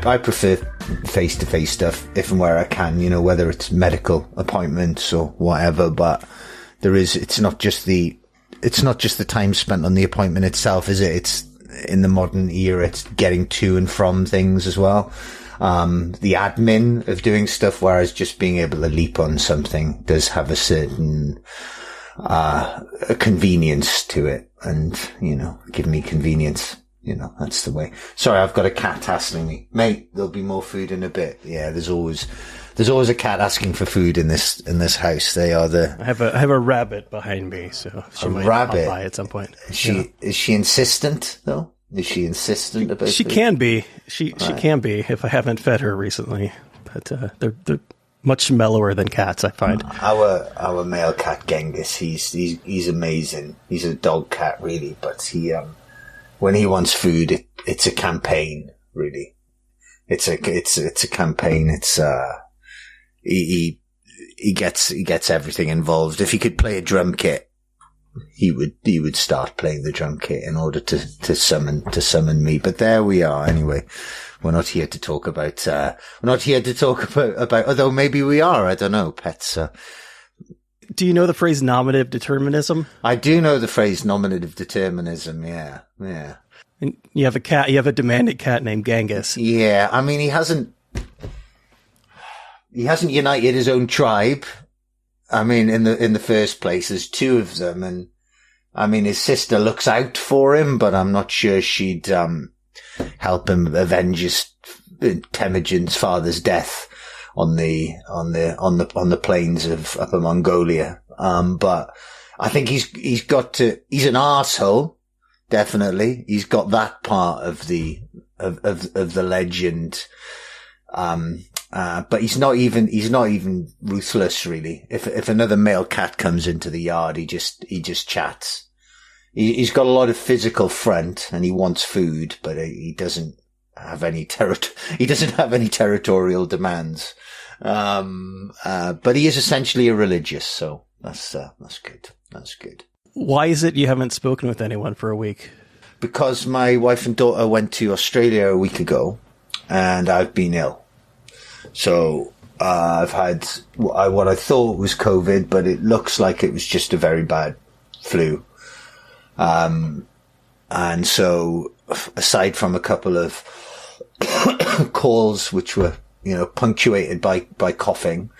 I prefer face-to-face stuff if and where I can, you know, whether it's medical appointments or whatever, but it's not just the time spent on the appointment itself, is it? It's in the modern era, it's getting to and from things as well. The admin of doing stuff, whereas just being able to leap on something does have a certain, a convenience to it, and, you know, give me convenience. You know, that's the way. Sorry, I've got a cat hassling me. Mate, there'll be more food in a bit. Yeah, there's always a cat asking for food in this house. I have a rabbit behind me, so she might pop by at some point. Is she insistent though? Is she insistent about She food? can be. She can be if I haven't fed her recently. But they're much mellower than cats, I find. Our male cat Genghis, he's amazing. He's a dog cat really, but he when he wants food, it's a campaign, really. It's a campaign. It's, he gets everything involved. If he could play a drum kit, he would start playing the drum kit in order to summon me. But there we are anyway. We're not here to talk about, although maybe we are, I don't know, pets. Do you know the phrase nominative determinism? I do know the phrase nominative determinism, yeah. And you have a demanding cat named Genghis. Yeah, I mean, he hasn't united his own tribe. I mean, in the first place, there's two of them, and I mean, his sister looks out for him, but I'm not sure she'd, help him avenge Temujin's father's death on the plains of Upper Mongolia. But I think he's an arsehole, definitely. He's got that part of the legend. But he's not even ruthless, really. If another male cat comes into the yard, he just chats. He's got a lot of physical front and he wants food, but he doesn't have any territorial demands. But he is essentially a religious, so that's good. That's good. Why is it you haven't spoken with anyone for a week? Because my wife and daughter went to Australia a week ago and I've been ill. So, I've had what I thought was COVID, but it looks like it was just a very bad flu. And so aside from a couple of calls, which were, you know, punctuated by coughing,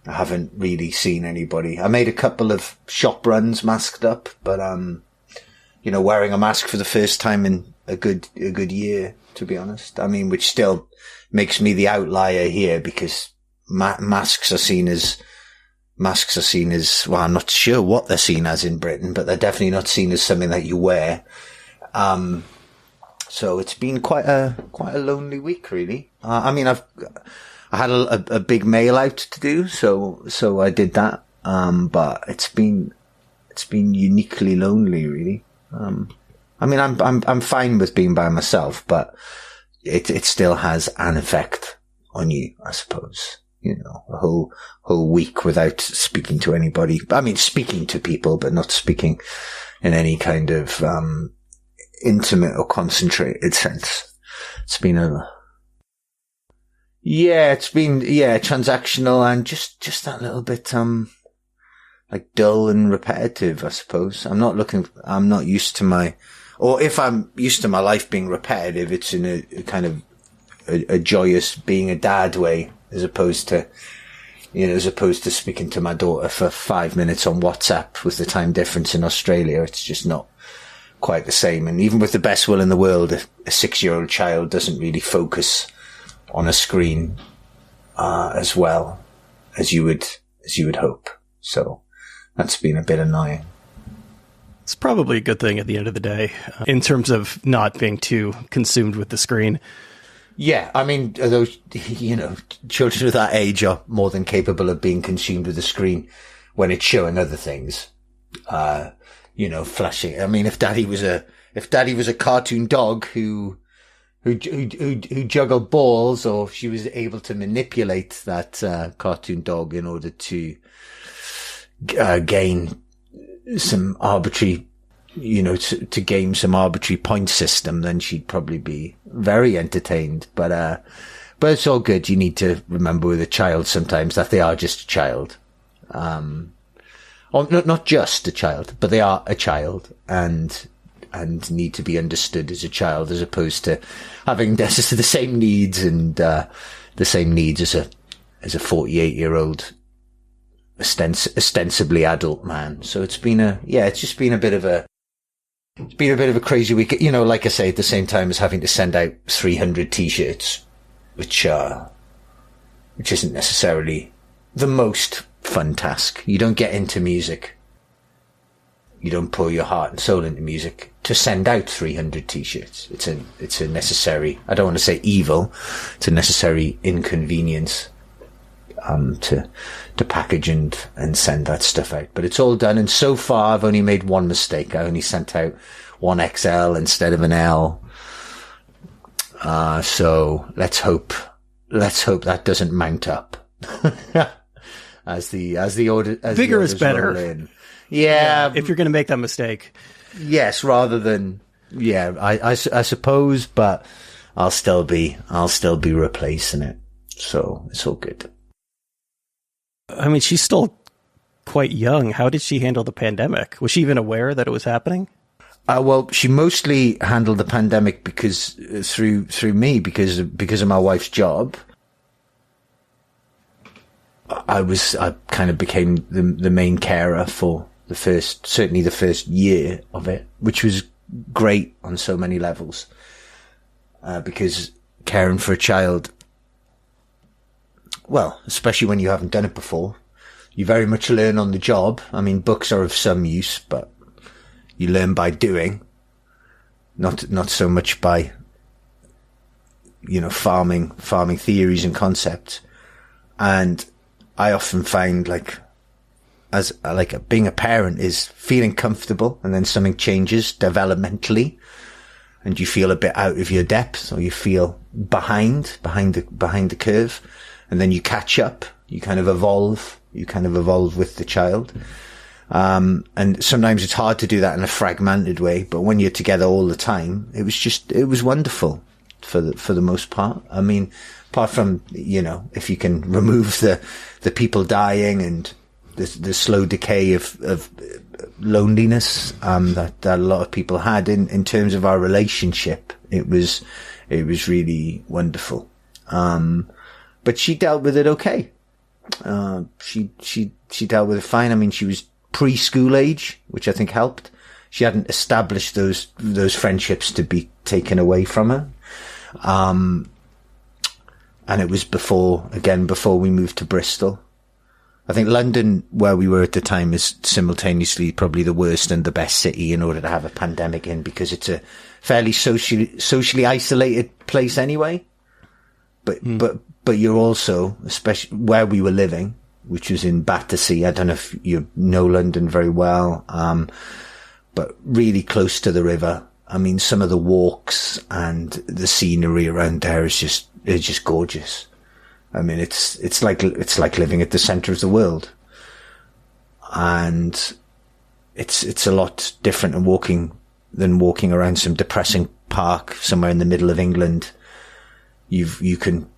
I haven't really seen anybody. I made a couple of shop runs masked up, but, you know, wearing a mask for the first time in a good year, to be honest. I mean, which still makes me the outlier here because masks are seen as, well, I'm not sure what they're seen as in Britain, but they're definitely not seen as something that you wear. So it's been quite a lonely week, really. I mean, I had a big mail out to do, so I did that. But it's been uniquely lonely, really. I mean, I'm fine with being by myself, but it still has an effect on you, I suppose. You know, a whole week without speaking to anybody. I mean, speaking to people, but not speaking in any kind of, intimate or concentrated sense. It's been transactional and just that little bit, like dull and repetitive, I suppose. I'm not used to or if I'm used to my life being repetitive, it's in a kind of a joyous being a dad way, as opposed to speaking to my daughter for 5 minutes on WhatsApp with the time difference in Australia. It's just not quite the same. And even with the best will in the world, a 6-year-old child doesn't really focus on a screen, as well as you would hope. So that's been a bit annoying. It's probably a good thing at the end of the day, in terms of not being too consumed with the screen. Yeah, I mean, those, you know, children of that age are more than capable of being consumed with the screen when it's showing other things. You know, flashing. I mean, if daddy was a cartoon dog who juggled balls, or she was able to manipulate that cartoon dog in order to gain some arbitrary to game some arbitrary point system, then she'd probably be very entertained. But it's all good. You need to remember with a child sometimes that they are just a child. Or not just a child, but they are a child and need to be understood as a child, as opposed to having the same needs and the same needs as a 48-year-old ostensibly adult man. So it's been it's been a bit of a crazy week. Like I say, at the same time as having to send out 300 t-shirts, which isn't necessarily the most fun task. You don't get into music. You don't pour your heart and soul into music to send out 300 t-shirts. It's a necessary, I don't want to say evil, it's a necessary inconvenience, to package and send that stuff out. But it's all done. And so far I've only made one mistake. I only sent out one XL instead of an L. So let's hope that doesn't mount up. as the order, bigger is better. Yeah. If you're going to make that mistake. Yes, rather than, I suppose, but I'll still be replacing it. So it's all good. I mean, she's still quite young. How did she handle the pandemic? Was she even aware that it was happening? Well, she mostly handled the pandemic because through me, because of my wife's job. I kind of became the main carer for certainly the first year of it, which was great on so many levels. Because caring for a child, well, especially when you haven't done it before, you very much learn on the job. I mean, books are of some use, but you learn by doing, not so much by, farming theories and concepts. And I often find being a parent is feeling comfortable, and then something changes developmentally and you feel a bit out of your depth, or you feel behind the curve, and then you catch up, you kind of evolve with the child. And sometimes it's hard to do that in a fragmented way, but when you're together all the time, it was wonderful for the most part. I mean, apart from, if you can remove the people dying and the slow decay of loneliness, that a lot of people had in terms of our relationship, it was really wonderful. But she dealt with it okay. She dealt with it fine. I mean, she was preschool age, which I think helped. She hadn't established those friendships to be taken away from her. And it was before we moved to Bristol. I think London, where we were at the time, is simultaneously probably the worst and the best city in order to have a pandemic in, because it's a fairly socially isolated place anyway. But you're also, especially where we were living, which was in Battersea. I don't know if you know London very well, but really close to the river. I mean, some of the walks and the scenery around there is just gorgeous. I mean, it's like living at the center of the world. And it's a lot different than walking around some depressing park somewhere in the middle of England. You can,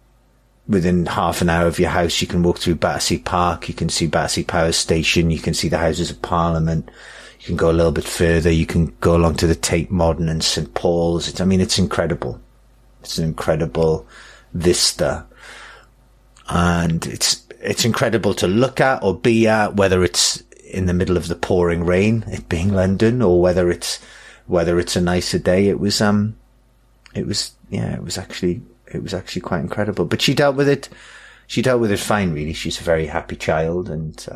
within half an hour of your house, you can walk through Battersea Park, you can see Battersea Power Station, you can see the Houses of Parliament, you can go a little bit further, you can go along to the Tate Modern and St. Paul's. It's incredible. It's an incredible vista. And it's incredible to look at or be at, whether it's in the middle of the pouring rain, it being London, or whether it's a nicer day. It was actually quite incredible. But she dealt with it fine, really. She's a very happy child, and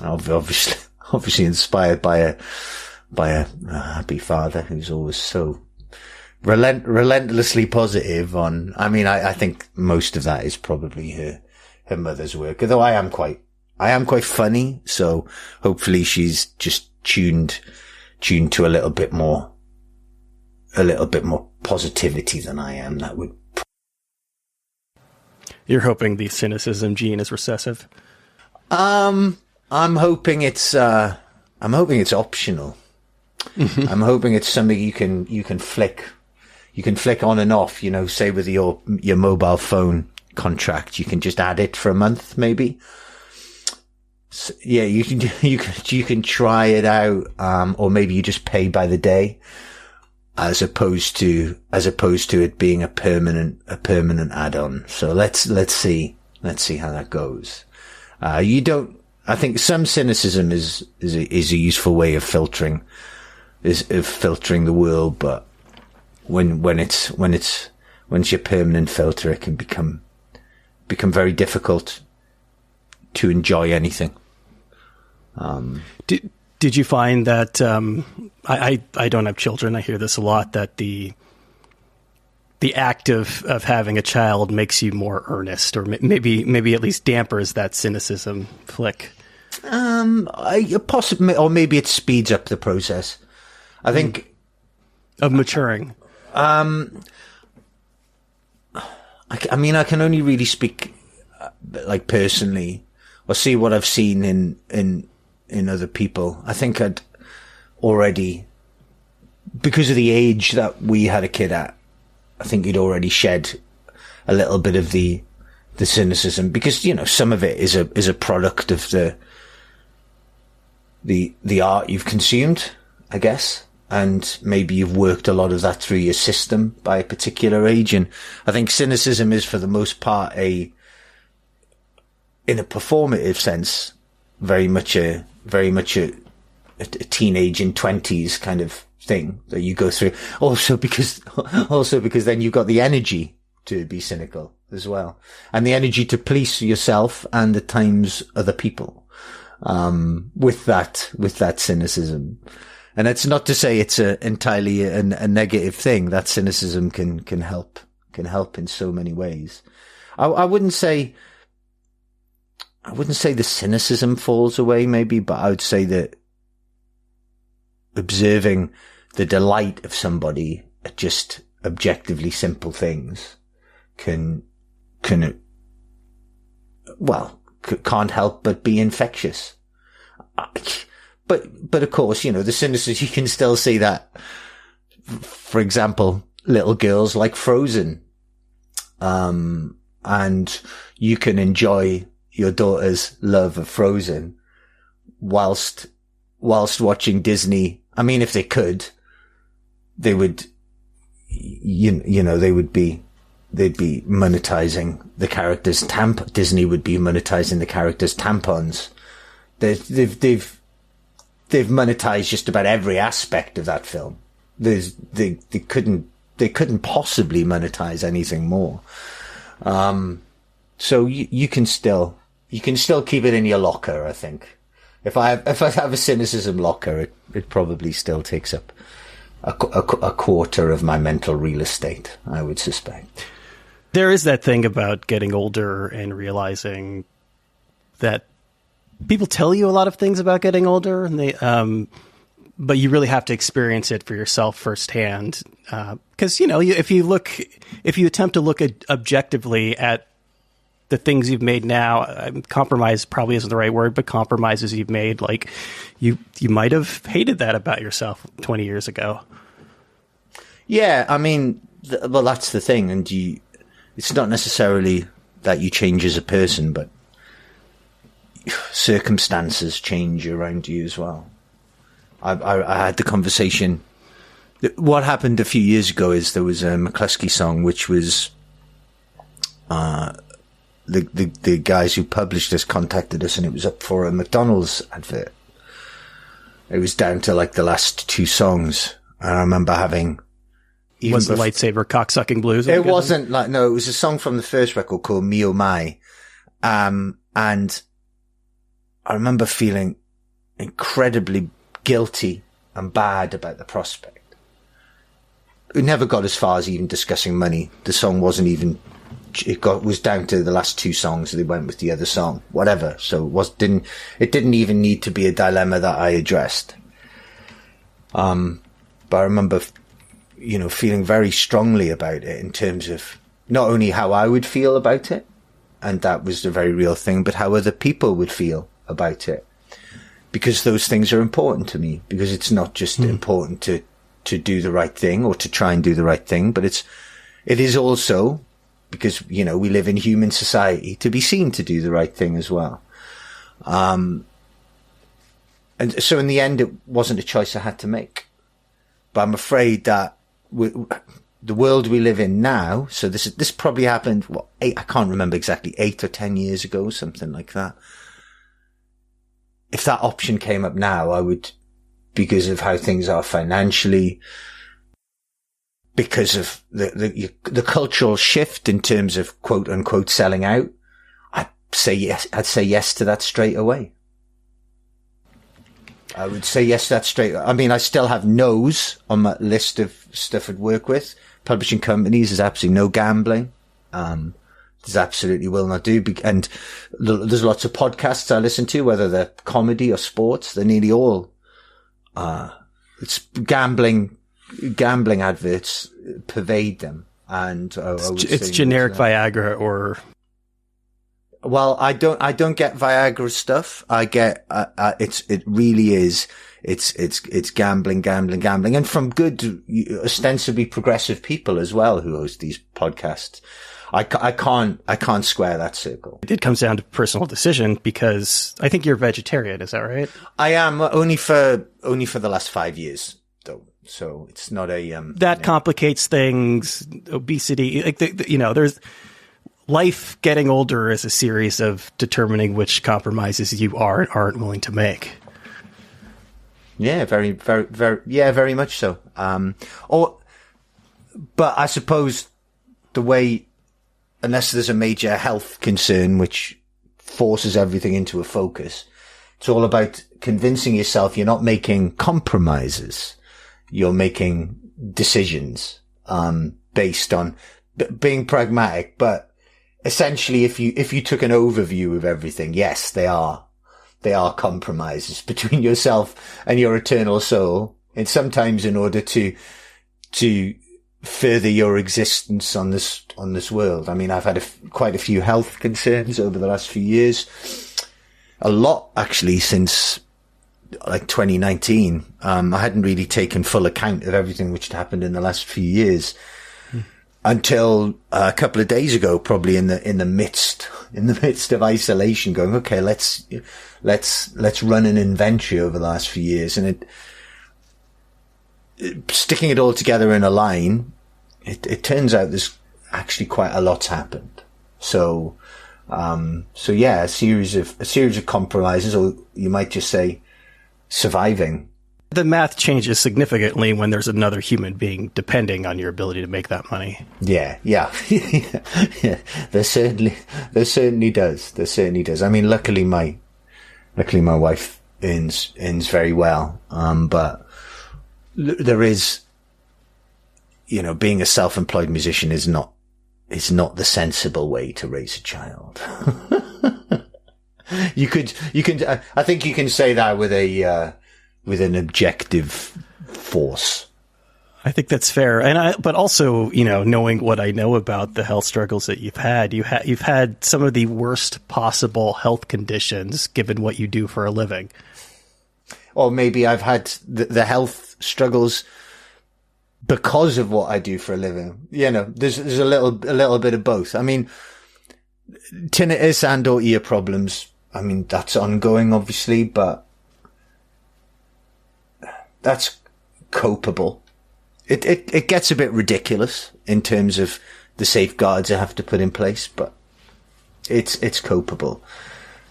obviously inspired by a happy father who's always so relentlessly positive on. I mean, I think most of that is probably her mother's work, although I am quite funny, so hopefully she's just tuned to a little bit more positivity than I am. That would. You're hoping the cynicism gene is recessive? I'm hoping it's optional. I'm hoping it's something you can flick on and off, say with your mobile phone contract, you can just add it for a month, maybe. So, yeah, you can try it out, or maybe you just pay by the day, as opposed to it being a permanent add-on. So let's see how that goes. I think some cynicism is a useful way of filtering the world, but when it's your permanent filter, it can become very difficult to enjoy anything. Did you find that, I don't have children, I hear this a lot, that the act of having a child makes you more earnest, or maybe at least dampers that cynicism flick? Possibly, or maybe it speeds up the process. I think of maturing. I can only really speak like personally, or see what I've seen in other people. I think I'd already, because of the age that we had a kid at, I think you'd already shed a little bit of the cynicism, because some of it is a product of the art you've consumed, I guess. And maybe you've worked a lot of that through your system by a particular age. And I think cynicism is, for the most part, in a performative sense, very much a teenage in 20s kind of thing that you go through. Also because then you've got the energy to be cynical as well, and the energy to police yourself and at times other people, with that cynicism. And it's not to say it's entirely a negative thing. That cynicism can help in so many ways. I wouldn't say the cynicism falls away, maybe, but I would say that observing the delight of somebody at just objectively simple things can't help but be infectious. But of course, the cynicism, you can still see that, for example, little girls like Frozen. And you can enjoy your daughter's love of Frozen whilst watching Disney. I mean, if they could, they would, they'd be monetizing the characters' Disney would be monetizing the characters' tampons. They've monetized just about every aspect of that film. They couldn't possibly monetize anything more. So you can still keep it in your locker, I think. If I have a cynicism locker, it probably still takes up a quarter of my mental real estate, I would suspect. There is that thing about getting older and realizing that people tell you a lot of things about getting older, and but you really have to experience it for yourself firsthand. Because if you attempt to look objectively at the things you've made now, compromise probably isn't the right word, but compromises you've made, like you might have hated that about yourself 20 years ago. Yeah, I mean, well, that's the thing, and it's not necessarily that you change as a person, but circumstances change around you as well. I had the conversation. What happened a few years ago is there was a McLusky song, which was the guys who published this contacted us, and it was up for a McDonald's advert. It was down to like the last two songs, and I remember having. Was the lightsaber cocksucking blues? It wasn't like, no, it was a song from the first record called Me Oh My. And I remember feeling incredibly guilty and bad about the prospect. We never got as far as even discussing money. The song wasn't even, was down to the last two songs. They went with the other song, whatever. So it didn't even need to be a dilemma that I addressed. But I remember, feeling very strongly about it in terms of not only how I would feel about it, and that was the very real thing, but how other people would feel about it. because those things are important to me, because it's not just important to do the right thing or to try and do the right thing, but it is also because, we live in human society, to be seen to do the right thing as well. And so in the end, it wasn't a choice I had to make, but I'm afraid that the world we live in now, so this probably happened, I can't remember exactly, 8 or 10 years ago, something like that. If that option came up now, I would, because of how things are financially, because of the cultural shift in terms of quote unquote selling out, I'd say yes to that straight away. I would say yes to that straight. I mean, I still have no's on my list of stuff I'd work with. Publishing companies, there's absolutely no gambling. There's absolutely will not do. And there's lots of podcasts I listen to, whether they're comedy or sports. They're nearly all, it's gambling adverts pervade them. And it's generic Viagra or. Well, I don't get Viagra stuff. I get, it really is. It's gambling. And from good, ostensibly progressive people as well who host these podcasts. I can't square that circle. It comes down to personal decision, because I think you're a vegetarian. Is that right? I am only for the last 5 years though. So it's not a, that complicates things. Obesity, like there's life getting older is a series of determining which compromises you are and aren't willing to make. Yeah, very, very, very, yeah, very much so. But I suppose the way, unless there's a major health concern which forces everything into a focus, it's all about convincing yourself you're not making compromises. You're making decisions, based on being pragmatic. But essentially, if you took an overview of everything, yes, they are compromises between yourself and your eternal soul. And sometimes in order to further your existence on this world. I mean, I've had quite a few health concerns over the last few years. A lot, actually, since like 2019. I hadn't really taken full account of everything which had happened in the last few years until a couple of days ago, probably in the midst of isolation, going, okay, let's run an inventory over the last few years. And sticking it all together in a line, it turns out there's actually quite a lot's happened. So yeah, a series of compromises, or you might just say surviving. The math changes significantly when there's another human being depending on your ability to make that money. Yeah. Yeah. There certainly does. There certainly does. I mean, luckily my wife earns very well. But there is, being a self-employed musician is not the sensible way to raise a child. I think you can say that with an objective force. I think that's fair. But also, knowing what I know about the health struggles that you've had some of the worst possible health conditions given what you do for a living. Or maybe I've had the health struggles because of what I do for a living. There's a little bit of both. I mean, tinnitus and or ear problems, I mean, that's ongoing, obviously, but that's copeable. It gets a bit ridiculous in terms of the safeguards I have to put in place, but it's copeable.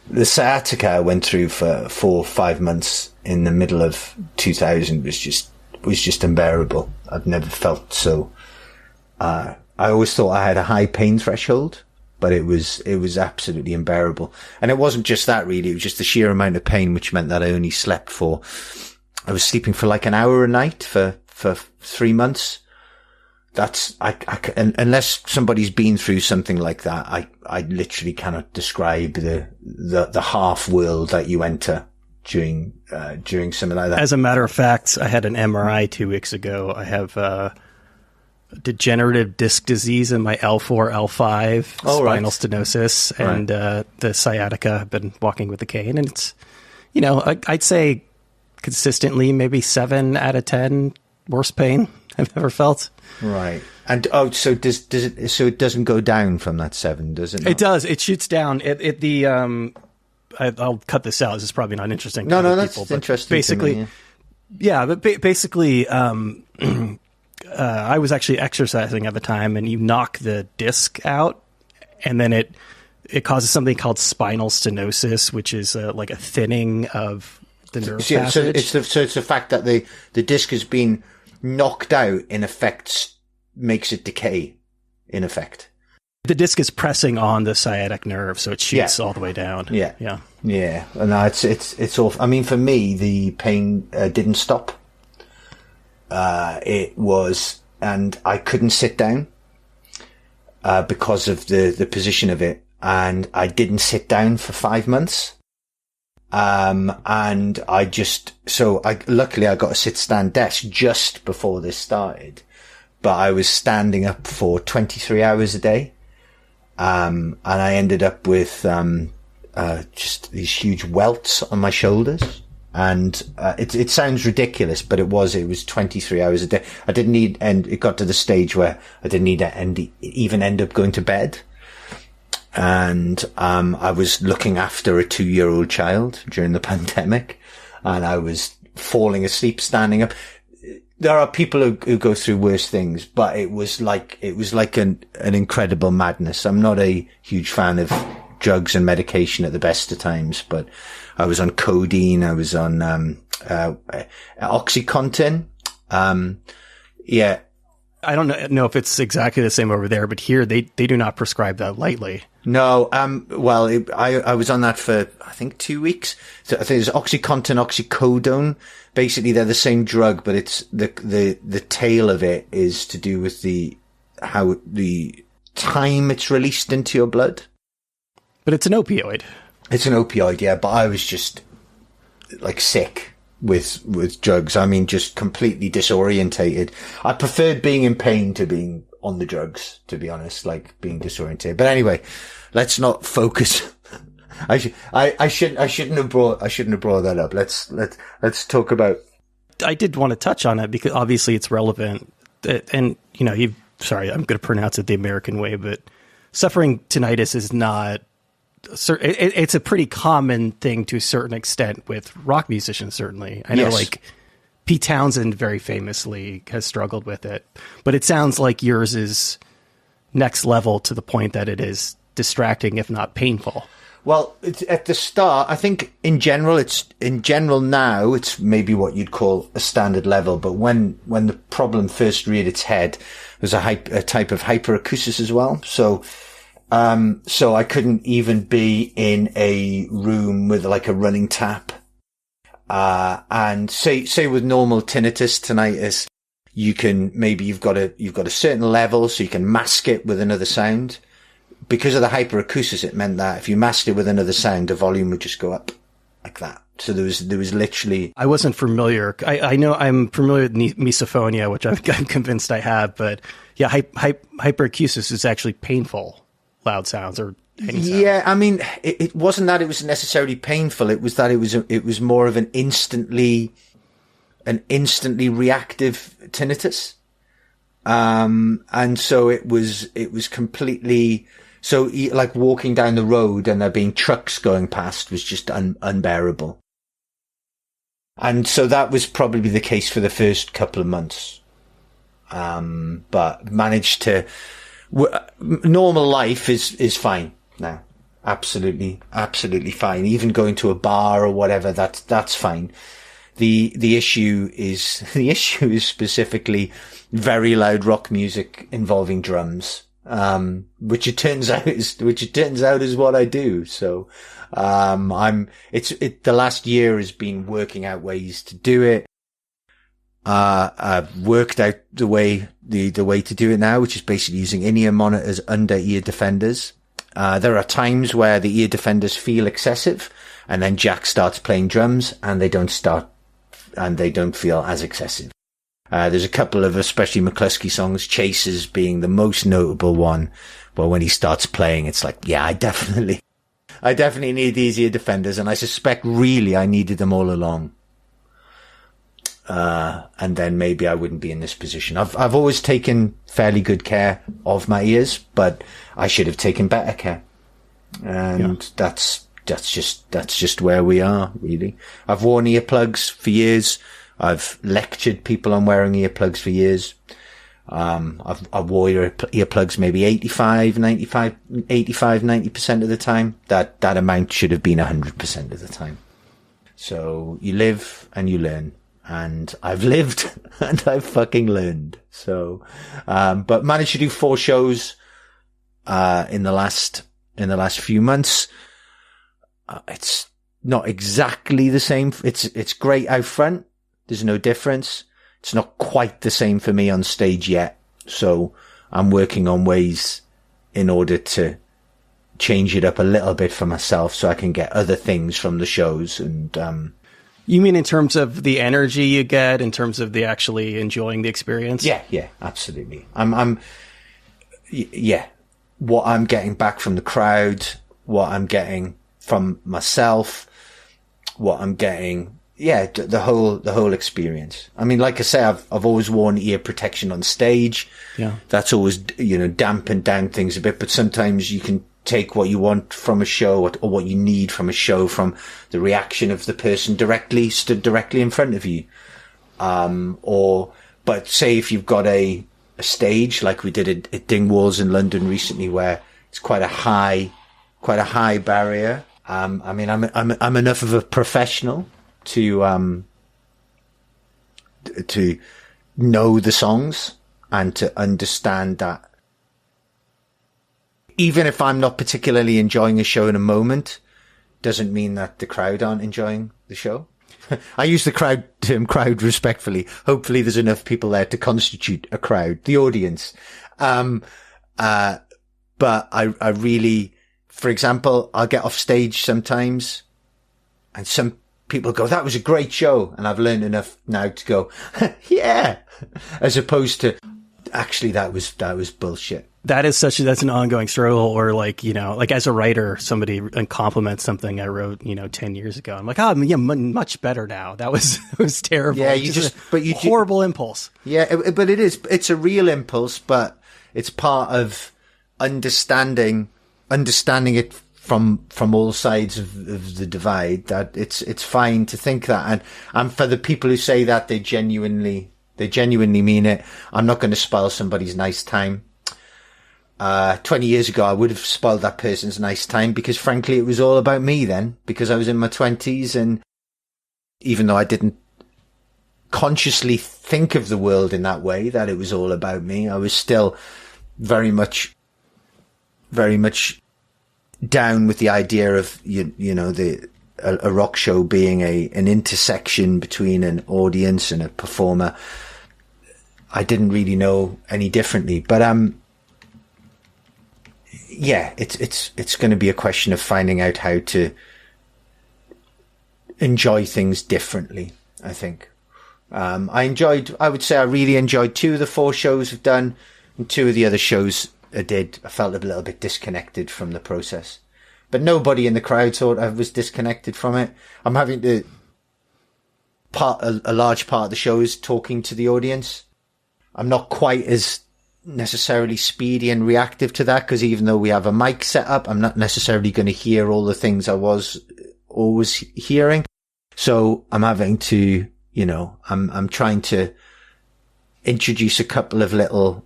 The sciatica I went through for 4 or 5 months in the middle of 2000 was just unbearable. I've never felt so. I always thought I had a high pain threshold, but it was absolutely unbearable. And it wasn't just that, really. It was just the sheer amount of pain, which meant that I only I was sleeping for like an hour a night for 3 months. Unless somebody's been through something like that, I literally cannot describe the half world that you enter during something like that. As a matter of fact, I had an MRI 2 weeks ago. I have degenerative disc disease in my L4, L5, spinal stenosis, and the sciatica. I've been walking with a cane, and I'd say consistently maybe 7 out of 10 worst pain I've ever felt. Right. And so does it? So it doesn't go down from that 7, does it? Not? It does. It shoots down. I'll cut this out. This is probably not interesting. No, that's interesting. Basically, to me, basically, I was actually exercising at the time, and you knock the disc out, and then it causes something called spinal stenosis, which is like a thinning of the nerve passage. So it's the fact that the disc has been knocked out, in effect, makes it decay. In effect, the disc is pressing on the sciatic nerve, so it shoots all the way down. Yeah. And it's awful. I mean, for me, the pain didn't stop. It was, and I couldn't sit down because of the position of it, and I didn't sit down for 5 months. And luckily I got a sit-stand desk just before this started, but I was standing up for 23 hours a day. And I ended up with, just these huge welts on my shoulders. And, it sounds ridiculous, but it was 23 hours a day. I didn't need, and it got to the stage where I didn't need to even end up going to bed. And, I was looking after a 2-year-old child during the pandemic, and I was falling asleep standing up. There are people who go through worse things, but it was like an incredible madness. I'm not a huge fan of drugs and medication at the best of times, but I was on codeine. I was on, OxyContin. Yeah. I don't know if it's exactly the same over there, but here they do not prescribe that lightly. No, I was on that for, I think, 2 weeks. So I think it's OxyContin, oxycodone. Basically, they're the same drug, but it's the tail of it is to do with the time it's released into your blood. But it's an opioid. It's an opioid, yeah. But I was just like sick with drugs. I mean, just completely disorientated. I preferred being in pain to being on the drugs, to be honest, like being disorientated. But anyway, let's not focus. I shouldn't have brought that up. Let's talk about. I did want to touch on it because obviously it's relevant, and sorry, I'm going to pronounce it the American way, but suffering tinnitus is not. It's a pretty common thing to a certain extent with rock musicians. Certainly, I know, like Pete Townsend very famously has struggled with it, but it sounds like yours is next level to the point that it is distracting, if not painful. Well, it's at the start, I think in general now, it's maybe what you'd call a standard level. But when the problem first reared its head, there's a type of hyperacusis as well. So I couldn't even be in a room with like a running tap. And say with normal tinnitus, you've got a certain level, so you can mask it with another sound. Because of the hyperacusis, it meant that if you masked it with another sound, the volume would just go up like that. So there was literally. I wasn't familiar. I know I'm familiar with misophonia, which I'm convinced I have, but yeah, hyperacusis is actually painful, loud sounds or any sound. Yeah, I mean, it wasn't that it was necessarily painful. It was that it was more of an instantly reactive tinnitus. And so it was completely. So, like walking down the road and there being trucks going past was just unbearable. And so that was probably the case for the first couple of months. But managed to, normal life is fine now. Absolutely fine. Even going to a bar or whatever, that's fine. The issue is specifically very loud rock music involving drums. Which it turns out is what I do. So, the last year has been working out ways to do it. I've worked out the way to do it now, which is basically using in-ear monitors under ear defenders. There are times where the ear defenders feel excessive, and then Jack starts playing drums and they don't feel as excessive. There's a couple of especially McLusky songs, Chasers being the most notable one, but when he starts playing, it's like, yeah, I definitely I definitely need easier defenders, and I suspect really I needed them all along. And then maybe I wouldn't be in this position. I've always taken fairly good care of my ears, but I should have taken better care. And that's just where we are, really. I've worn earplugs for years. I've lectured people on wearing earplugs for years. I wore earplugs maybe 90% of the time. That amount should have been 100% of the time. So you live and you learn. And I've lived and I've fucking learned. So, but managed to do 4 shows, in the last few months. It's not exactly the same. It's great out front. There's no difference. It's not quite the same for me on stage yet. So I'm working on ways in order to change it up a little bit for myself so I can get other things from the shows. And, you mean in terms of the energy you get, in terms of the actually enjoying the experience? Yeah, absolutely. What I'm getting back from the crowd, what I'm getting from myself, what I'm getting, the whole experience. I mean, like I say, I've always worn ear protection on stage. Yeah. That's always, dampened down things a bit, but sometimes you can take what you want from a show or what you need from a show from the reaction of the person stood directly in front of you. But say if you've got a stage like we did at Dingwalls in London recently, where it's quite a high barrier. I mean, I'm enough of a professional to know the songs and to understand that even if I'm not particularly enjoying a show in a moment, doesn't mean that the crowd aren't enjoying the show. I use the term crowd respectfully. Hopefully there's enough people there to constitute a crowd, the audience. But I really, for example, I'll get off stage sometimes and some people go, that was a great show. And I've learned enough now to go, yeah, as opposed to actually that was bullshit. That's an ongoing struggle. Or like as a writer, somebody compliments something I wrote, 10 years ago. I'm like, much better now. That was terrible. Yeah, horrible impulse. Yeah, but it's a real impulse, but it's part of understanding it from all sides of the divide, that it's fine to think that. And for the people who say that, they genuinely mean it. I'm not going to spoil somebody's nice time. 20 years ago, I would have spoiled that person's nice time because frankly, it was all about me then, because I was in my 20s. And even though I didn't consciously think of the world in that way, that it was all about me, I was still very much down with the idea of, a rock show being an intersection between an audience and a performer. I didn't really know any differently, but, it's going to be a question of finding out how to enjoy things differently, I think. I would say I really enjoyed 2 of the 4 shows I've done, and 2 of the other shows I felt a little bit disconnected from the process. But nobody in the crowd thought I was disconnected from it. I'm having a large part of the show is talking to the audience. I'm not quite as necessarily speedy and reactive to that, because even though we have a mic set up, I'm not necessarily going to hear all the things I was always hearing. So I'm having to, I'm trying to introduce a couple of little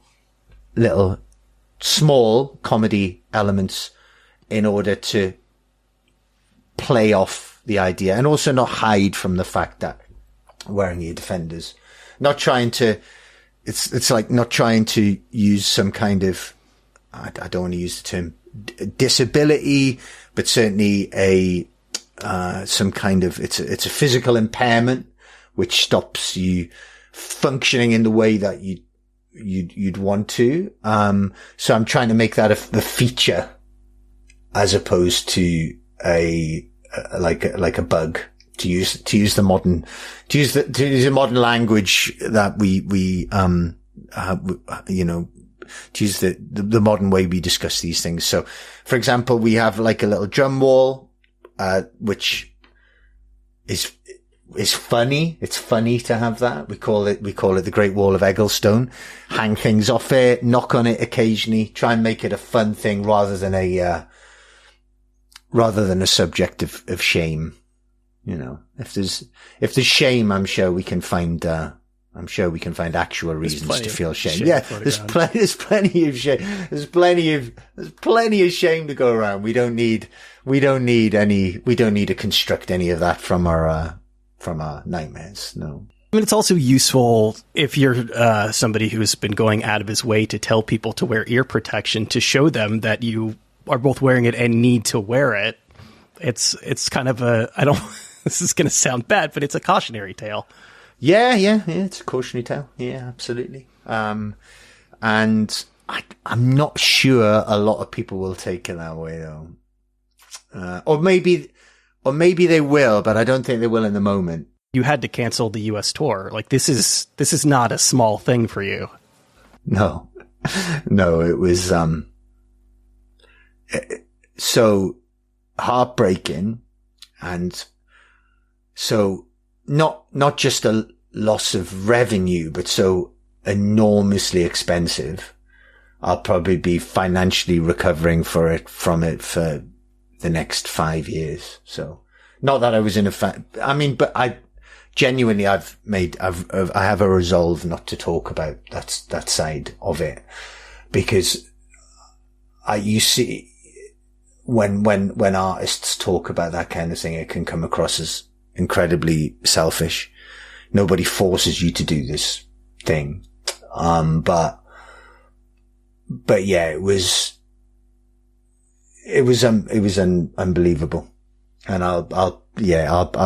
small comedy elements in order to play off the idea, and also not hide from the fact that wearing ear defenders, not trying to, it's like not trying to use some kind of, I don't want to use the term disability, but certainly some kind of, it's a physical impairment which stops you functioning in the way that you'd want to. So I'm trying to make that a feature as opposed to like a bug, to use the modern language that we to use the modern way we discuss these things. So, for example, we have like a little drum wall, which is funny. It's funny to have that. We call it the Great Wall of Egglestone. Hang things off it, knock on it occasionally, try and make it a fun thing rather than a subject of shame. You know, if there's shame, I'm sure we can find actual reasons to feel shame. Yeah, there's plenty of shame. There's plenty of shame to go around. We don't need to construct any of that from our nightmares. No. I mean, it's also useful if you're somebody who's been going out of his way to tell people to wear ear protection, to show them that you are both wearing it and need to wear it. It's kind of this is going to sound bad, but it's a cautionary tale. Yeah, it's a cautionary tale. Yeah, absolutely. And I'm not sure a lot of people will take it that way though. Or maybe they will, but I don't think they will in the moment. You had to cancel the US tour. Like this is not a small thing for you. No, it was, so heartbreaking. And so not just a loss of revenue, but so enormously expensive. I'll probably be financially recovering from it for the next 5 years. So not that I was in but I genuinely, I have a resolve not to talk about that side of it, because you see, when artists talk about that kind of thing, it can come across as incredibly selfish. Nobody forces you to do this thing. But yeah, it was unbelievable. And I'll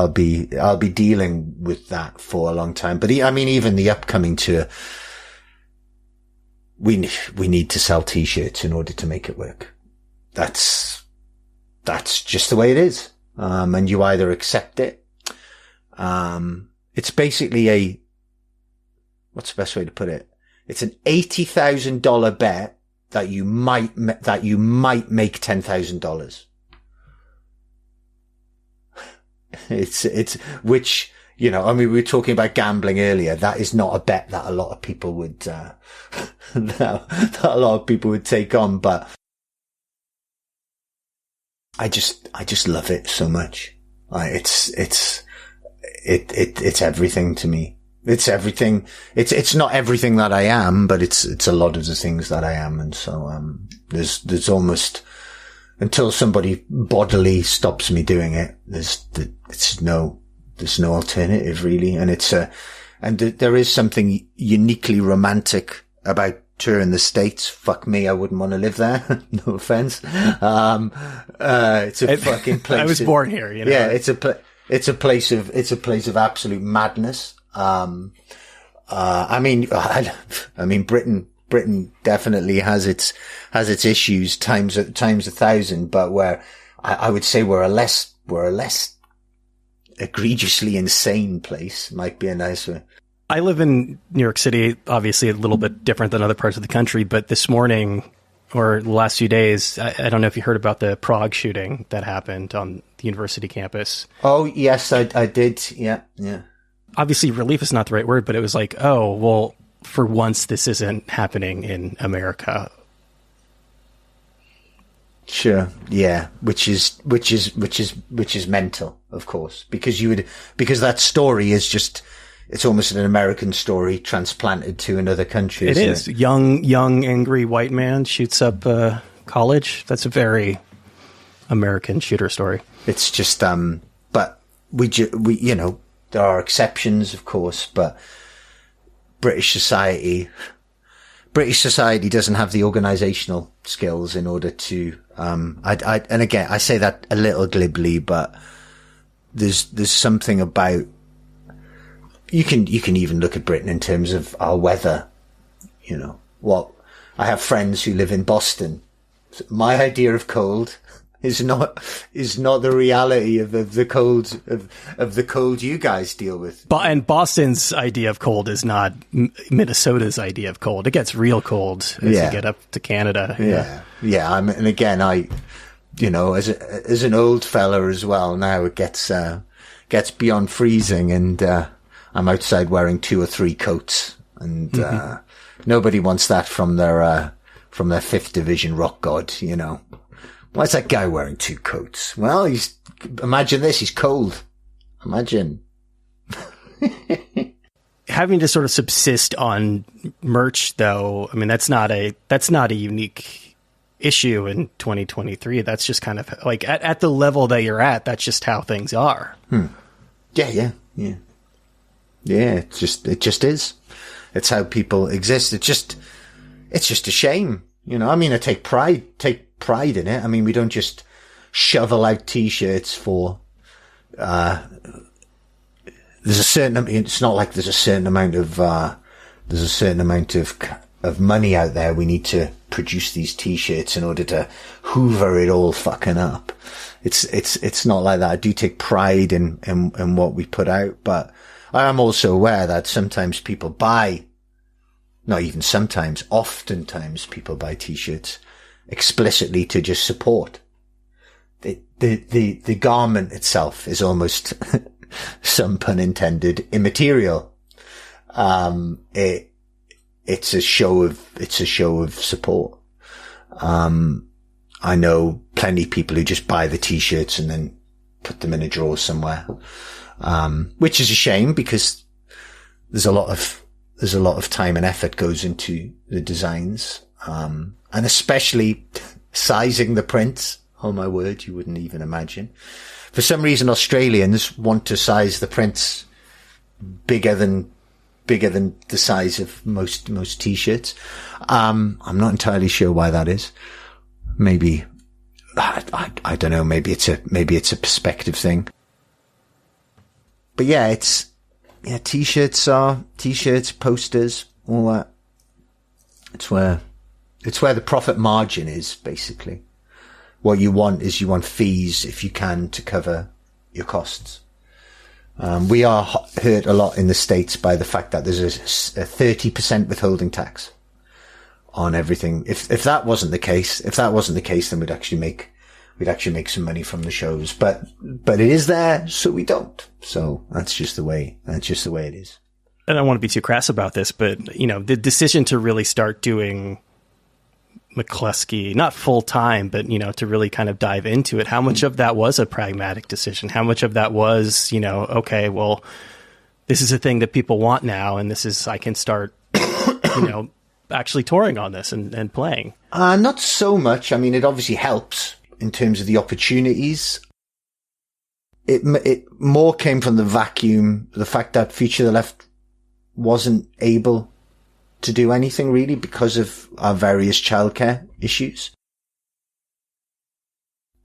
be dealing with that for a long time. But even the upcoming tour, we need to sell t-shirts in order to make it work. That's just the way it is. And you either accept it. It's basically what's the best way to put it? It's an $80,000 bet that you might make $10,000. It's, which, we were talking about gambling earlier. That is not a bet that a lot of people would, that a lot of people would take on, but I just love it so much. It's everything to me. It's everything. It's not everything that I am, but it's a lot of the things that I am. And so, there's almost, until somebody bodily stops me doing it, there's no alternative really. And there is something uniquely romantic about touring the States. Fuck me, I wouldn't want to live there. No offense. It's a fucking place. I was born here, you know. Yeah, it's a place of absolute madness. Britain definitely has its issues times 1,000, but where I would say we're a less egregiously insane place might be a nice way. I live in New York City, obviously a little bit different than other parts of the country, but this morning or the last few days, I don't know if you heard about the Prague shooting that happened on the university campus. Oh, yes, I did. Yeah. Obviously, relief is not the right word, but it was like, oh, well, for once, this isn't happening in America. Sure. Yeah. Which is mental, of course, because that story is just, it's almost an American story transplanted to another country. It is. Young, angry white man shoots up college. That's a very American shooter story. It's just, but we, there are exceptions, of course, but British society doesn't have the organizational skills in order to, and again, I say that a little glibly, but there's something about, you can even look at Britain in terms of our weather, I have friends who live in Boston. My idea of cold is not the reality of the cold of the cold you guys deal with. And Boston's idea of cold is not Minnesota's idea of cold. It gets real cold as you get up to Canada. Yeah. And again, as an old fella as well, now it gets beyond freezing, and I'm outside wearing 2 or 3 coats, and nobody wants that from their 5th Division rock god, Why is that guy wearing 2 coats? Well, imagine this, he's cold. Imagine. Having to sort of subsist on merch, though, I mean, that's not a unique issue in 2023. That's just kind of like at the level that you're at, that's just how things are. Yeah. It just is. It's how people exist. It's just a shame. I mean, I take pride in it. I mean, we don't just shovel out t-shirts for, it's not like there's a certain amount of money out there. We need to produce these t-shirts in order to hoover it all fucking up. It's not like that. I do take pride in what we put out, but I am also aware that sometimes people buy, not even sometimes, oftentimes people buy t-shirts explicitly to just support. The garment itself is almost, some pun intended, immaterial. It's a show of support. I know plenty of people who just buy the t-shirts and then put them in a drawer somewhere. Which is a shame, because there's a lot of time and effort goes into the designs. And especially sizing the prints. Oh my word, you wouldn't even imagine. For some reason, Australians want to size the prints bigger than the size of most t-shirts. I'm not entirely sure why that is. Maybe, I don't know, maybe it's a perspective thing. But t-shirts, posters, all that. It's where the profit margin is, basically. What you want fees, if you can, to cover your costs. We are hurt a lot in the States by the fact that there's a 30% withholding tax on everything. If that wasn't the case, then we'd actually make some money from the shows. But it is there, so we don't. So that's just the way it is. I don't want to be too crass about this, but the decision to really start doing McLusky, not full time, but to really kind of dive into it, how much of that was a pragmatic decision? How much of that was, okay, well, this is a thing that people want now, and I can start, actually touring on this and playing? Not so much. I mean, it obviously helps in terms of the opportunities. It more came from the vacuum, the fact that Future the Left wasn't able to do anything really because of our various childcare issues.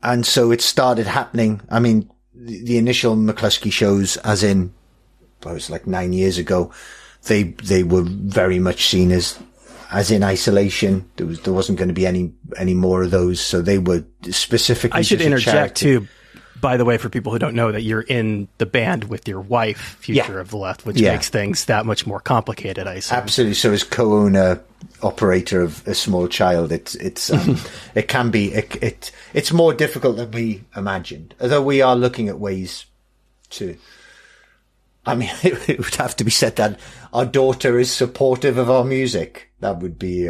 And so it started happening. I mean, the initial McLusky shows, as in, it was like 9 years ago, they were very much seen as in isolation. There wasn't going to be any more of those. So they were specifically. I should interject too, by the way, for people who don't know, that you're in the band with your wife, Future of the Left, which makes things that much more complicated, I assume. Absolutely. So as co-owner, operator of a small child, it's it's more difficult than we imagined. Although we are looking at ways to, I mean, it would have to be said that our daughter is supportive of our music. That would be,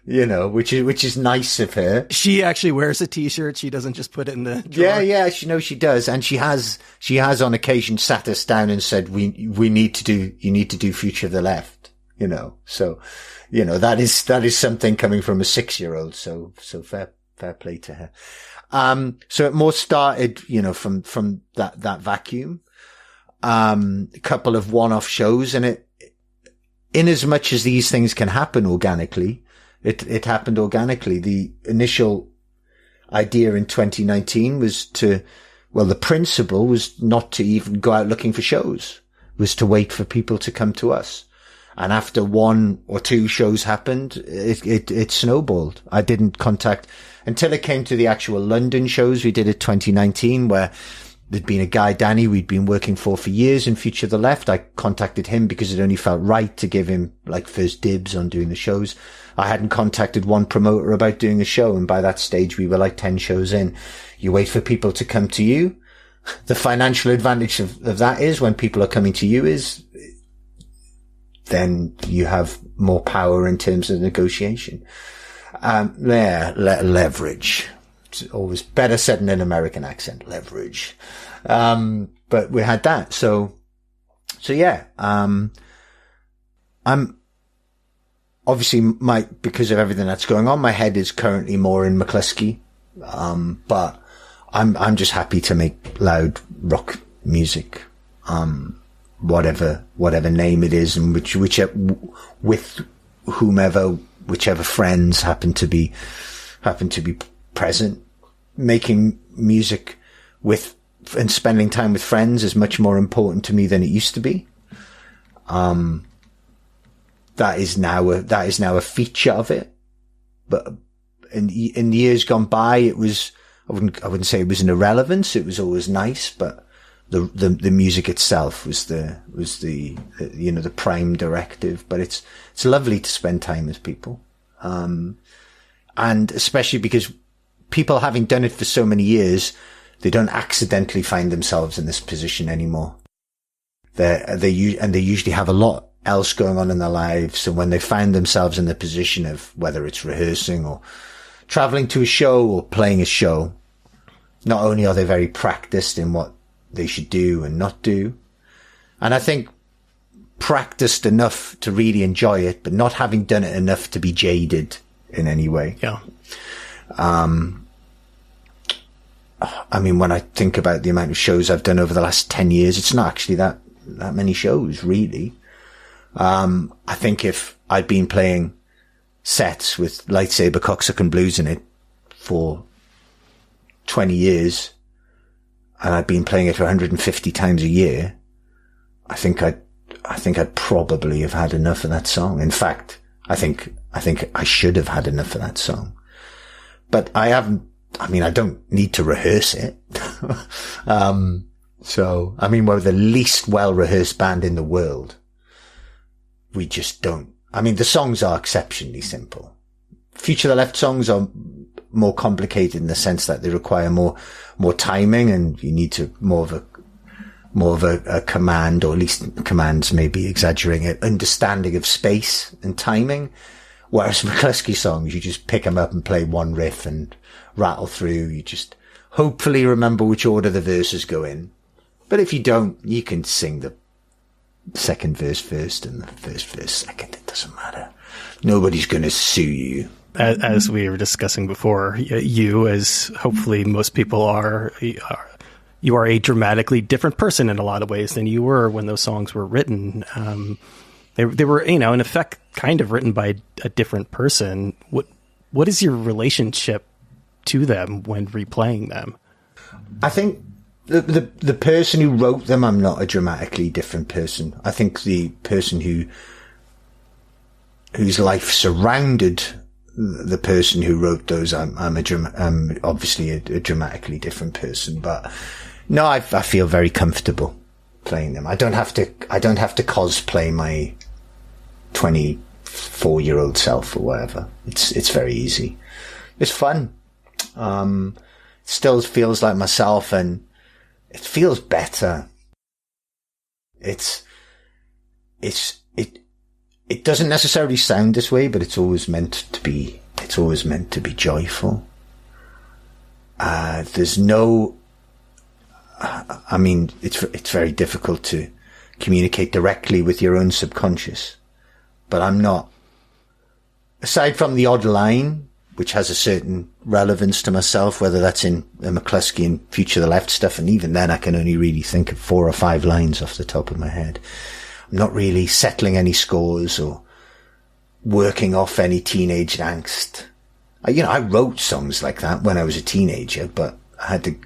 which is nice of her. She actually wears a t-shirt. She doesn't just put it in the drawer. Yeah. She does. And she has on occasion sat us down and said, you need to do Future of the Left, so, that is something coming from a 6-year-old. So fair play to her. So it more started, from that vacuum, a couple of one-off shows, and in as much as these things can happen organically, it happened organically. The initial idea in 2019 was the principle was not to even go out looking for shows, was to wait for people to come to us. And after 1 or 2 shows happened, it snowballed. I didn't contact until it came to the actual London shows we did at 2019, where there'd been a guy, Danny, we'd been working for years in Future the Left. I contacted him because it only felt right to give him like first dibs on doing the shows. I hadn't contacted one promoter about doing a show. And by that stage, we were like 10 shows in. You wait for people to come to you. The financial advantage of that is when people are coming to you is then you have more power in terms of negotiation. Leverage. It's always better said in an American accent, leverage. But we had that. So yeah, I'm obviously because of everything that's going on, my head is currently more in Mclusky. But I'm just happy to make loud rock music. Whatever name it is, and with whichever friends happen to be present. Making music and spending time with friends is much more important to me than it used to be. That is now a feature of it. But in years gone by, I wouldn't say it was an irrelevance. It was always nice, but the music itself was the prime directive. But it's lovely to spend time with people. And especially because people having done it for so many years, they don't accidentally find themselves in this position anymore. They usually have a lot else going on in their lives. So when they find themselves in the position of whether it's rehearsing or traveling to a show or playing a show, not only are they very practiced in what they should do and not do, and I think practiced enough to really enjoy it, but not having done it enough to be jaded in any way. Yeah. I mean, when I think about the amount of shows I've done over the last 10 years, it's not actually that many shows, really. I think if I'd been playing sets with Lightsaber, Cocksuck and Blues in it for 20 years, and I'd been playing it 150 times a year, I think I'd probably have had enough of that song. In fact, I think I should have had enough of that song. But I haven't, I mean, I don't need to rehearse it. So, I mean, we're the least well-rehearsed band in the world. We just don't. I mean, the songs are exceptionally simple. Future the Left songs are more complicated in the sense that they require more timing, and you need to more of a command, or at least commands may be exaggerating it, understanding of space and timing. Whereas Mclusky songs, you just pick them up and play one riff and rattle through. You just hopefully remember which order the verses go in. But if you don't, you can sing the second verse first and the first verse second. It doesn't matter. Nobody's going to sue you. As we were discussing before, you, as hopefully most people are, you are a dramatically different person in a lot of ways than you were when those songs were written. They were, in effect, kind of written by a different person. What is your relationship to them when replaying them? I think the person who wrote them, I'm not a dramatically different person. I think the person whose life surrounded the person who wrote those, I'm obviously a dramatically different person. But no, I feel very comfortable playing them. I don't have to cosplay my 24-year-old self or whatever. It's very easy. It's fun. Still feels like myself, and it feels better. It doesn't necessarily sound this way, but it's always meant to be joyful. There's no, I mean, it's very difficult to communicate directly with your own subconscious, but I'm not, aside from the odd line, which has a certain relevance to myself, whether that's in the Mclusky and Future the Left stuff, and even then I can only really think of 4 or 5 lines off the top of my head. I'm not really settling any scores or working off any teenage angst. I wrote songs like that when I was a teenager, but I had the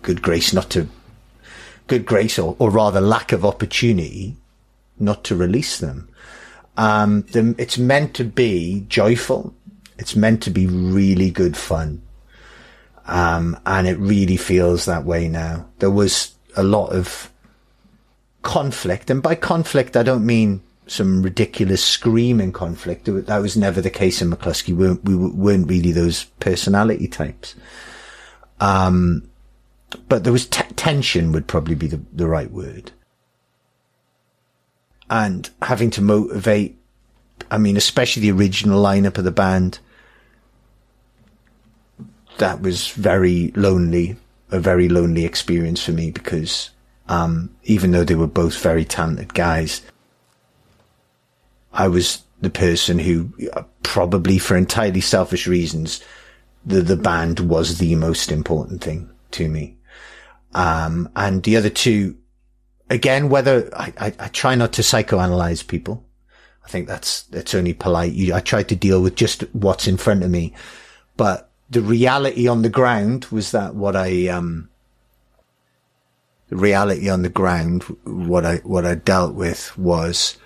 good grace or rather lack of opportunity not to release them. It's meant to be joyful. It's meant to be really good fun. And it really feels that way now. There was a lot of conflict, and by conflict, I don't mean some ridiculous screaming conflict. That was never the case in Mclusky. We weren't really those personality types. But there was tension would probably be the right word. And having to motivate, I mean, especially the original lineup of the band, that was a very lonely experience for me, because, even though they were both very talented guys, I was the person who, probably for entirely selfish reasons, the band was the most important thing to me. And the other two, again, whether I try not to psychoanalyze people. I think that's only polite. I try to deal with just what's in front of me. But the reality on the ground was that what I dealt with was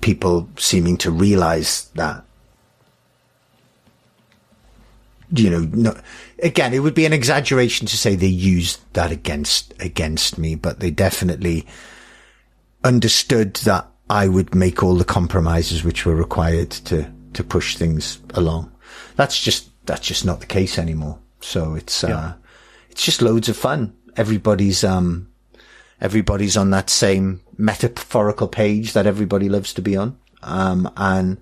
people seeming to realize that, again, it would be an exaggeration to say they used that against me, but they definitely understood that I would make all the compromises which were required to push things along. That's just not the case anymore. So it's just loads of fun. Everybody's on that same metaphorical page that everybody loves to be on. And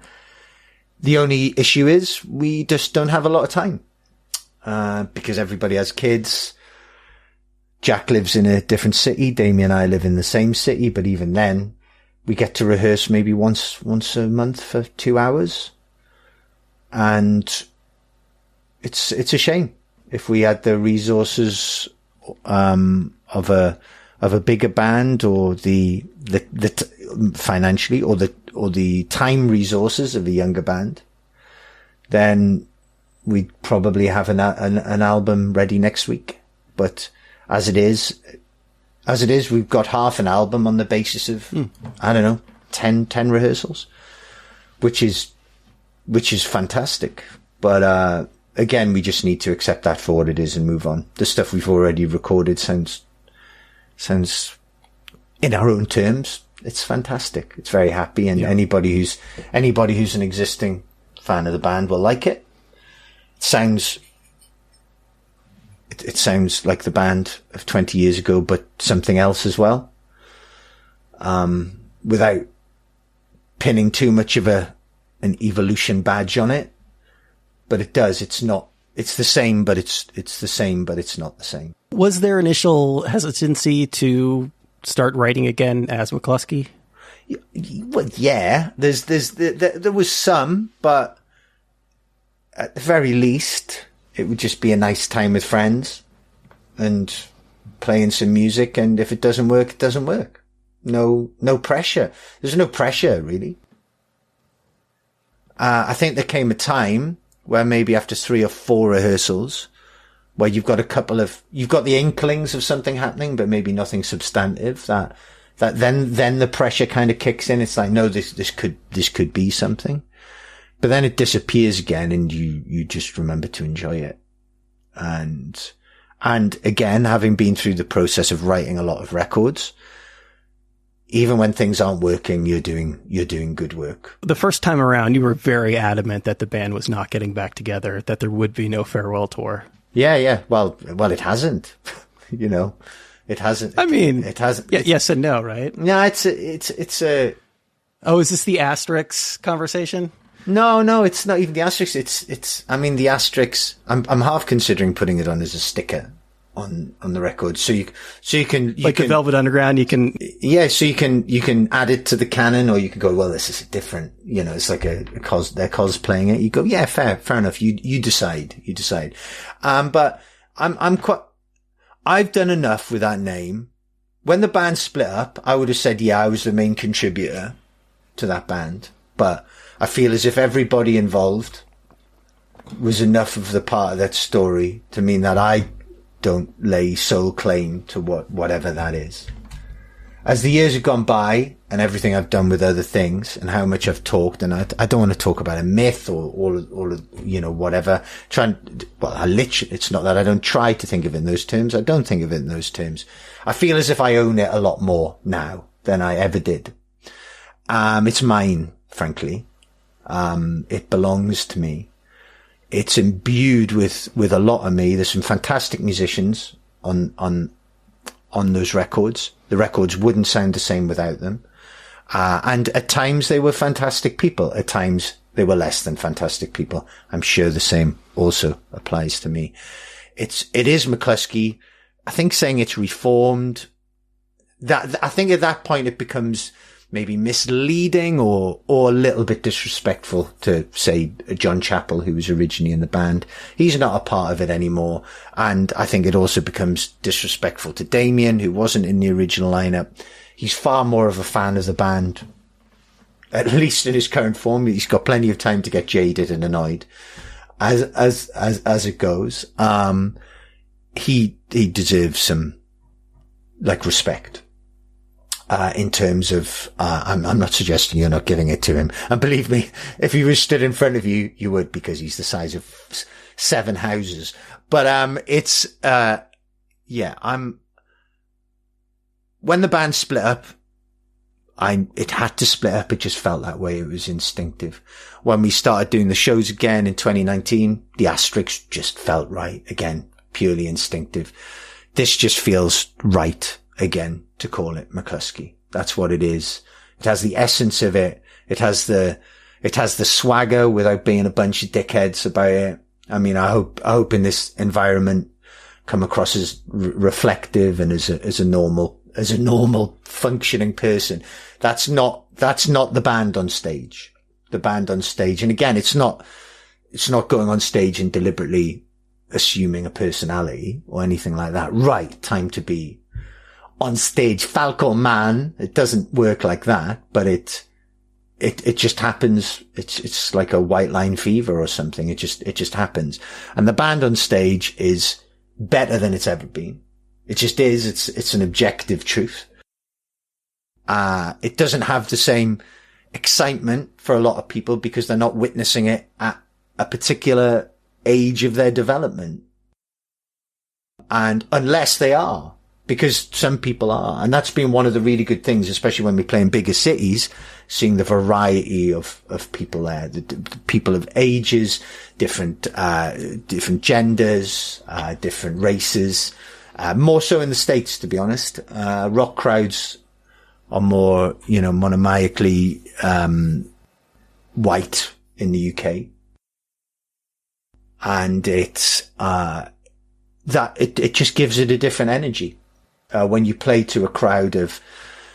the only issue is we just don't have a lot of time, because everybody has kids. Jack lives in a different city. Damien and I live in the same city, but even then we get to rehearse maybe once a month for 2 hours. And it's a shame. If we had the resources, of a bigger band, or the financially, or the time resources of a younger band, then we'd probably have an album ready next week. But as it is, we've got half an album on the basis of, 10 rehearsals, which is fantastic. But, again, we just need to accept that for what it is and move on. The stuff we've already recorded sounds in our own terms, it's fantastic. It's very happy. And anybody who's an existing fan of the band will like it. It sounds like the band of 20 years ago, but something else as well. Without pinning too much of an evolution badge on it. But it does. It's the same, but it's the same, but it's not the same. Was there initial hesitancy to start writing again as Mclusky? Well, yeah, there was some, but at the very least, it would just be a nice time with friends and playing some music. And if it doesn't work, it doesn't work. No pressure. There's no pressure, really. I think there came a time where maybe after 3 or 4 rehearsals, where you've got the inklings of something happening, but maybe nothing substantive, that then the pressure kind of kicks in. It's like, no, this could be something. But then it disappears again, and you just remember to enjoy it. And again, having been through the process of writing a lot of records, even when things aren't working, you're doing good work. The first time around, you were very adamant that the band was not getting back together, that there would be no farewell tour. Yeah. Well, it hasn't. It hasn't. I mean, it hasn't. Yeah, yes and no, right? No, it's a. Oh, is this the asterisks conversation? No, it's not even the asterisks. I mean, the asterisks, I'm half considering putting it on as a sticker on the record. So you can like the Velvet Underground, you can. Yeah. So you can add it to the canon, or you can go, well, this is a different, it's like they're cosplaying it. You go, yeah, fair enough. You decide. But I've done enough with that name. When the band split up, I would have said, yeah, I was the main contributor to that band, but I feel as if everybody involved was enough of the part of that story to mean that I don't lay sole claim to whatever that is. as the years have gone by and everything I've done with other things and how much I've talked, and I don't want to talk about a myth or all of, you know, whatever. It's not that I don't try to think of it in those terms. I don't think of it in those terms. I feel as if I own it a lot more now than I ever did. It's mine, frankly. It belongs to me. It's imbued with a lot of me. There's some fantastic musicians on those records. The records wouldn't sound the same without them. And at times they were fantastic people. At times they were less than fantastic people. I'm sure the same also applies to me. It is McLusky. I think saying it's reformed, I think at that point it becomes maybe misleading or a little bit disrespectful to say John Chappell, who was originally in the band. He's not a part of it anymore. And I think it also becomes disrespectful to Damien, who wasn't in the original lineup. He's far more of a fan of the band, at least in his current form. He's got plenty of time to get jaded and annoyed as it goes. He deserves some, like, respect. In terms of, I'm not suggesting you're not giving it to him. And believe me, if he was stood in front of you, you would, because he's the size of 7 houses. But, when the band split up, it had to split up. It just felt that way. It was instinctive. When we started doing the shows again in 2019, the asterisks just felt right again, purely instinctive. This just feels right again to call it McLusky. That's what it is. It has the essence of it. It has the swagger without being a bunch of dickheads about it. I mean, I hope in this environment come across as reflective and as a normal functioning person. That's not the band on stage. The band on stage. And again, it's not going on stage and deliberately assuming a personality or anything like that. Right. Time to be on stage, Falco man. It doesn't work like that, but it just happens. It's like a white line fever or something. It just happens. And the band on stage is better than it's ever been. It just is. It's an objective truth. It doesn't have the same excitement for a lot of people because they're not witnessing it at a particular age of their development. And unless they are, because some people are. And that's been one of the really good things, especially when we play in bigger cities, seeing the variety of people there, the people of ages, different genders, different races, more so in the States, to be honest. Rock crowds are more, monomaniacally, white in the UK. And it just gives it a different energy. When you play to a crowd of,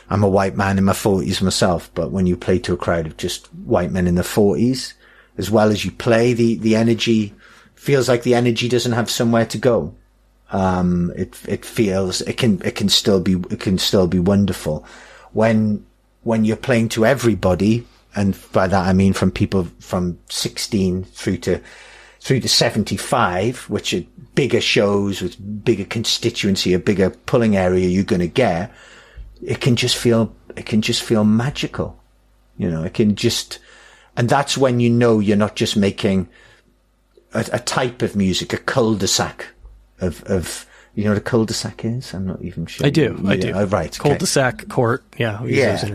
I'm a white man in my 40s myself, but when you play to a crowd of just white men in their 40s, as well as you play, the energy feels like the energy doesn't have somewhere to go. It feels, it can still be wonderful. When you're playing to everybody, and by that I mean from people from 16 through to 75, which are bigger shows with bigger constituency, a bigger pulling area you're going to get, it can just feel magical. And that's when you're not just making a type of music, a cul-de-sac of you know what a cul-de-sac is? I'm not even sure. I do. Oh, right. Okay. Cul-de-sac, court. Yeah.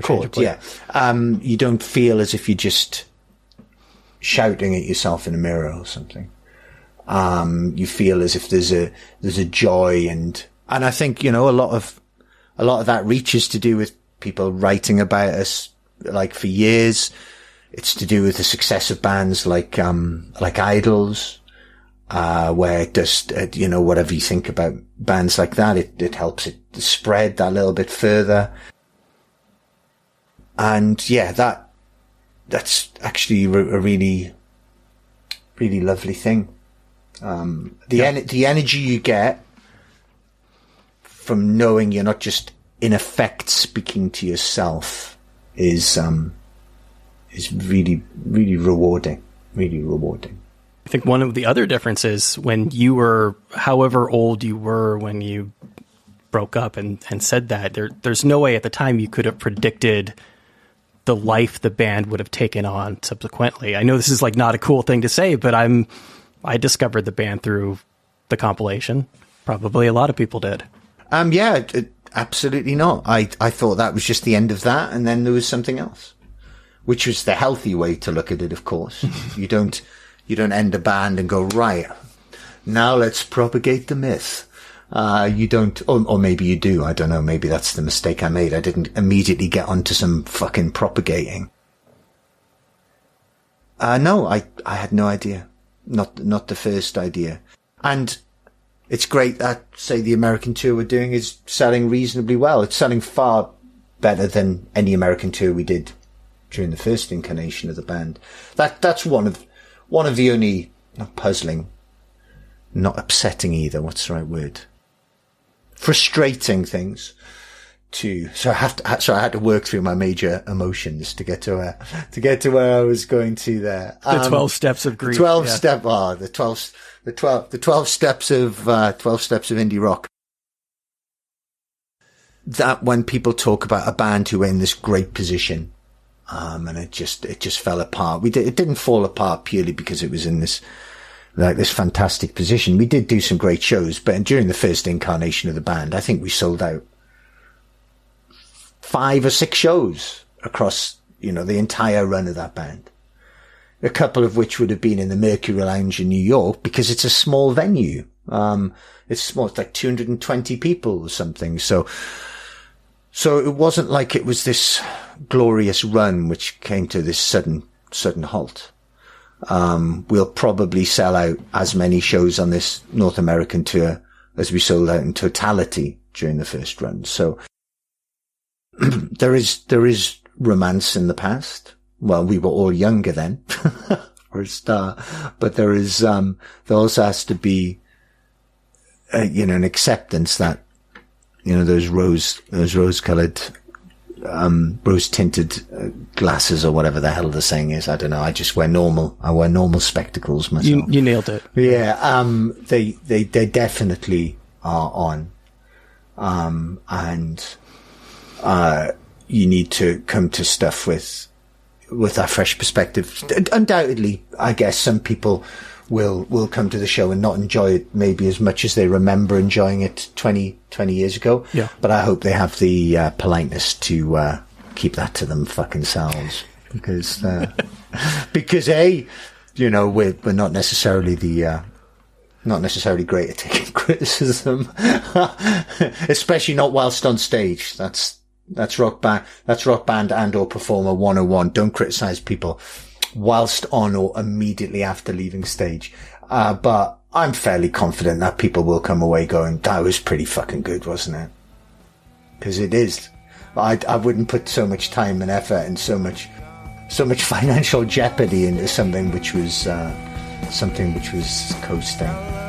Court. Yeah. You don't feel as if you're just shouting at yourself in a mirror or something. You feel as if there's a joy and I think, a lot of that reaches to do with people writing about us, like for years. It's to do with the success of bands like Idols, where it just, whatever you think about bands like that, it helps it spread that little bit further. And yeah, that's actually a really, really lovely thing. The energy you get from knowing you're not just in effect speaking to yourself is really, really rewarding. Really rewarding. I think one of the other differences when you were, however old you were when you broke up and said that. There's no way at the time you could have predicted the life the band would have taken on subsequently. I know this is like not a cool thing to say, but I discovered the band through the compilation. Probably a lot of people did. Yeah, absolutely not. I thought that was just the end of that, and then there was something else, which was the healthy way to look at it. Of course, you don't end a band and go, right, now let's propagate the myth. You don't, or maybe you do. I don't know. Maybe that's the mistake I made. I didn't immediately get onto some fucking propagating. No, I had no idea. Not the first idea. And it's great that, say, the American tour we're doing is selling reasonably well. It's selling far better than any American tour we did during the first incarnation of the band. That's one of the only, not puzzling, not upsetting either. What's the right word? Frustrating things so I had to work through my major emotions to get to where I was going to there. The 12 steps of grief. The 12 steps of indie rock. That when people talk about a band who were in this great position, and it just fell apart. It didn't fall apart purely because it was in this fantastic position. We did do some great shows, but during the first incarnation of the band, I think we sold out 5 or 6 shows across, the entire run of that band. A couple of which would have been in the Mercury Lounge in New York because it's a small venue. It's small. It's like 220 people or something. So it wasn't like it was this glorious run which came to this sudden halt. We'll probably sell out as many shows on this North American tour as we sold out in totality during the first run. So there is romance in the past. Well, we were all younger then for a start, but there also has to be, an acceptance that, those rose-colored, rose-tinted glasses or whatever the hell the saying is. I don't know. I wear normal spectacles myself. You nailed it. Yeah. They definitely are on. And you need to come to stuff with that fresh perspective. Undoubtedly, I guess some people will come to the show and not enjoy it maybe as much as they remember enjoying it 20 years ago. Yeah. But I hope they have the politeness to keep that to them fucking selves, because we're not necessarily great at taking criticism, especially not whilst on stage. That's rock band and or performer 101. Don't criticize people whilst on or immediately after leaving stage. But I'm fairly confident that people will come away going, that was pretty fucking good, wasn't it? Because it is. I wouldn't put so much time and effort and so much financial jeopardy into something which was coasting.